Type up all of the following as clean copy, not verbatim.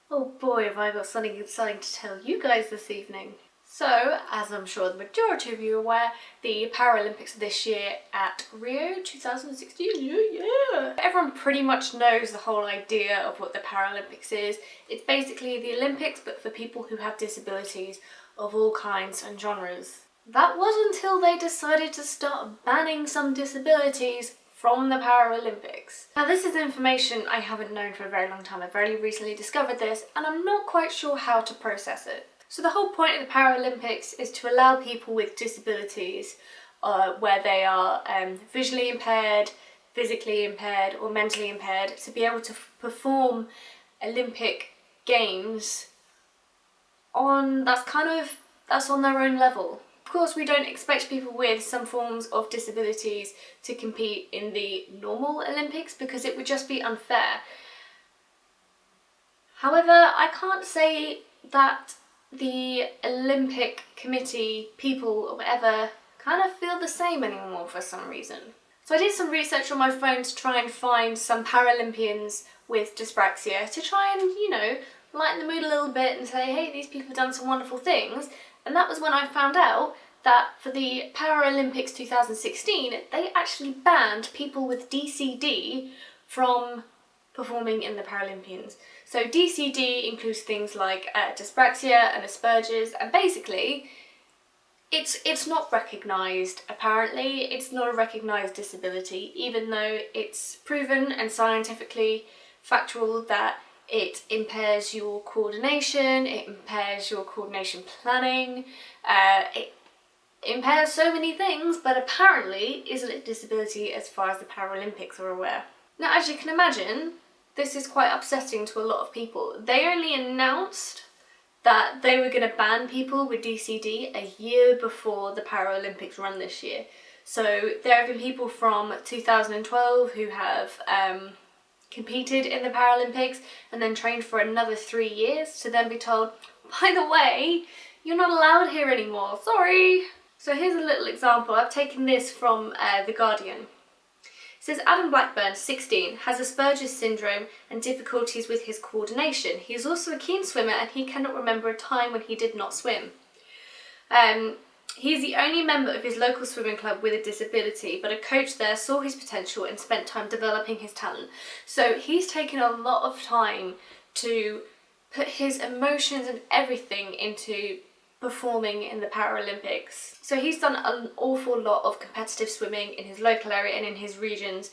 Oh boy, have I got something exciting to tell you guys this evening. So, as I'm sure the majority of you are aware, the Paralympics this year at Rio 2016, yeah! Everyone pretty much knows the whole idea of what the Paralympics is. It's basically the Olympics, but for people who have disabilities of all kinds and genres. That was until they decided to start banning some disabilities from the Paralympics. Now this is information I haven't known for a very long time. I've very recently discovered this and I'm not quite sure how to process it. So the whole point of the Paralympics is to allow people with disabilities where they are visually impaired, physically impaired or mentally impaired to be able to perform Olympic Games that's on their own level. Of course, we don't expect people with some forms of disabilities to compete in the normal Olympics because it would just be unfair. However, I can't say that the Olympic Committee people or whatever kind of feel the same anymore for some reason. So I did some research on my phone to try and find some Paralympians with dyspraxia to try and, lighten the mood a little bit and say, hey, these people have done some wonderful things. And that was when I found out that for the Paralympics 2016, they actually banned people with DCD from performing in the Paralympians. So DCD includes things like dyspraxia and Asperger's, and basically it's not recognised, apparently. It's not a recognised disability, even though it's proven and scientifically factual that it impairs your coordination, it impairs your coordination planning, it impairs so many things, but apparently isn't a disability as far as the Paralympics are aware. Now, as you can imagine, this is quite upsetting to a lot of people. They only announced that they were going to ban people with DCD a year before the Paralympics run this year. So there have been people from 2012 who have competed in the Paralympics and then trained for another 3 years to then be told, by the way, you're not allowed here anymore, sorry. So here's a little example. I've taken this from The Guardian. It says Adam Blackburn, 16, has Asperger's syndrome and difficulties with his coordination. He is also a keen swimmer and he cannot remember a time when he did not swim. He is the only member of his local swimming club with a disability, but a coach there saw his potential and spent time developing his talent. So he's taken a lot of time to put his emotions and everything into performing in the Paralympics. So he's done an awful lot of competitive swimming in his local area and in his regions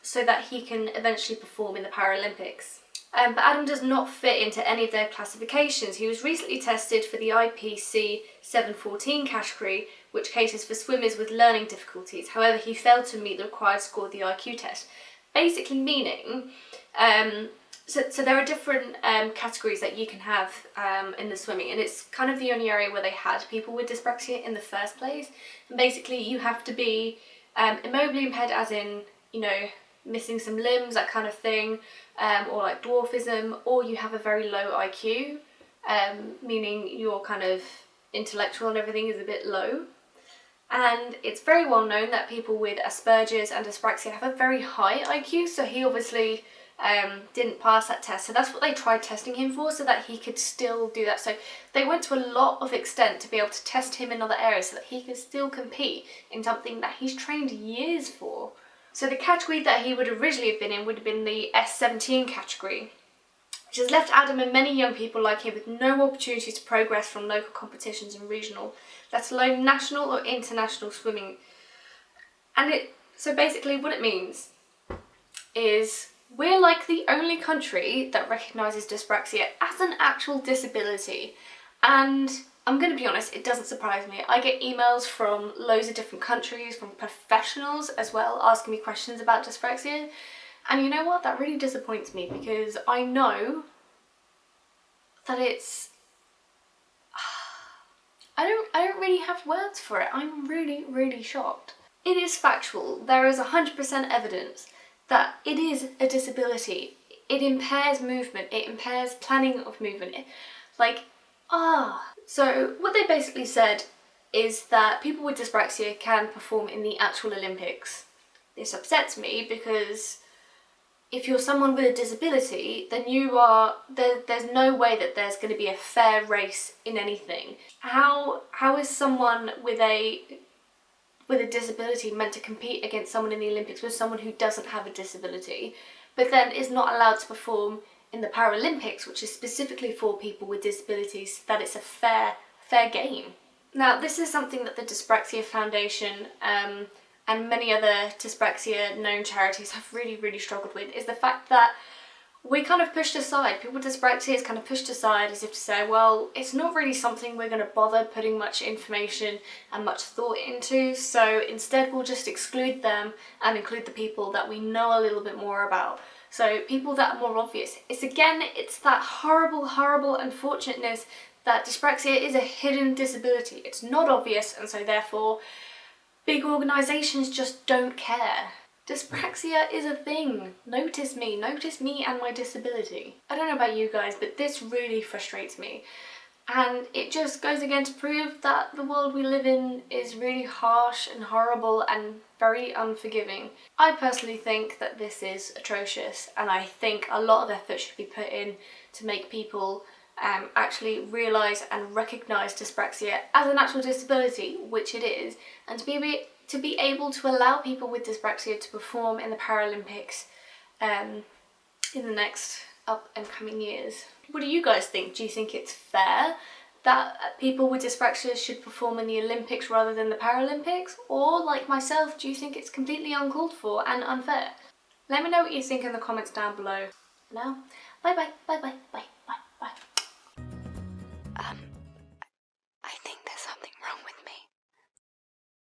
so that he can eventually perform in the Paralympics. But Adam does not fit into any of their classifications. He was recently tested for the IPC 714 category, which caters for swimmers with learning difficulties. However, he failed to meet the required score of the IQ test. Basically meaning, so there are different categories that you can have in the swimming, and it's kind of the only area where they had people with dyspraxia in the first place. And basically you have to be immobily impaired, as in, missing some limbs, that kind of thing, or like dwarfism, or you have a very low IQ, meaning your kind of intellectual and everything is a bit low. And it's very well known that people with Asperger's and dyspraxia have a very high IQ, so he obviously didn't pass that test. So that's what they tried testing him for, so that he could still do that. So they went to a lot of extent to be able to test him in other areas so that he could still compete in something that he's trained years for. So the category that he would originally have been in would have been the S17 category, which has left Adam and many young people like him with no opportunity to progress from local competitions and regional, let alone national or international swimming. So basically what it means is we're like the only country that recognises dyspraxia as an actual disability. And I'm going to be honest, it doesn't surprise me. I get emails from loads of different countries, from professionals as well, asking me questions about dyspraxia. And you know what? That really disappoints me because I know that it's... I don't really have words for it. I'm really, really shocked. It is factual. There is 100% evidence that it is a disability. It impairs movement. It impairs planning of movement. So what they basically said is that people with dyspraxia can perform in the actual Olympics. This upsets me because if you're someone with a disability, then there's no way that there's going to be a fair race in anything. How is someone with a disability meant to compete against someone in the Olympics with someone who doesn't have a disability, but then is not allowed to perform in the Paralympics, which is specifically for people with disabilities, that it's a fair game? Now, this is something that the Dyspraxia Foundation and many other dyspraxia known charities have really struggled with, is the fact that we kind of pushed aside, people with dyspraxia is kind of pushed aside as if to say, well, it's not really something we're going to bother putting much information and much thought into, so instead we'll just exclude them and include the people that we know a little bit more about. So people that are more obvious. It's that horrible unfortunateness that dyspraxia is a hidden disability. It's not obvious, and so therefore big organisations just don't care. Dyspraxia is a thing. Notice me and my disability. I don't know about you guys, but this really frustrates me. And it just goes again to prove that the world we live in is really harsh and horrible and very unforgiving. I personally think that this is atrocious, and I think a lot of effort should be put in to make people actually realise and recognise dyspraxia as an actual disability, which it is, and to be able to allow people with dyspraxia to perform in the Paralympics in the next up and coming years. What do you guys think? Do you think it's fair that people with dyspraxia should perform in the Olympics rather than the Paralympics? Or, like myself, do you think it's completely uncalled for and unfair? Let me know what you think in the comments down below. Now, bye bye.